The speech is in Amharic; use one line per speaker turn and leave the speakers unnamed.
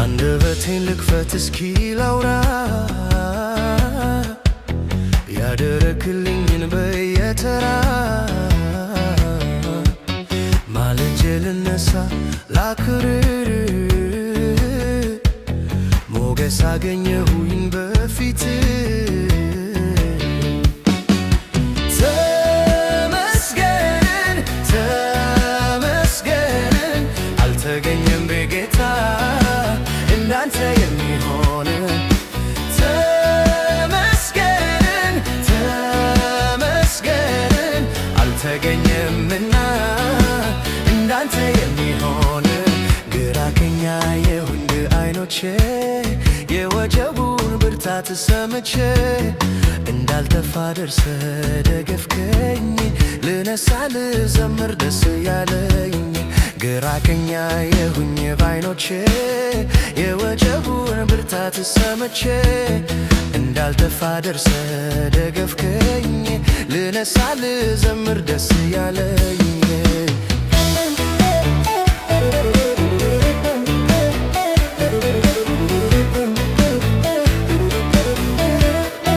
አንደበቴን ልክፈት እስኪ ላውራ ያደረክልኝን በየተራ ማልጄ ልነሳ ላክርር ሞገስ አገኘሁኝ በፊት ተመስገን ተመስገን አልተገኘም በጌታ እንዳንተ የሚሆን ተመስገን ተመስገን አልተገኘምና እንዳንተ የሚሆን ግራ ቀኝ አየሁኝ በዓይኖቼ የወጀቡን ብርታት ሰምቼ እንዳልጠፋ ደርሰ ደገፍከኝ ልነሳ ልዘምር ደስ ያለኝ ግራ ቀኝ አየሁኝ በዓይኖቼ የወጀቡን ብርታት ሰምቼ እንዳልጠፋ ደርሰ ደገፍከኝ ልነሳ ልዘምር ደስ ያለኝ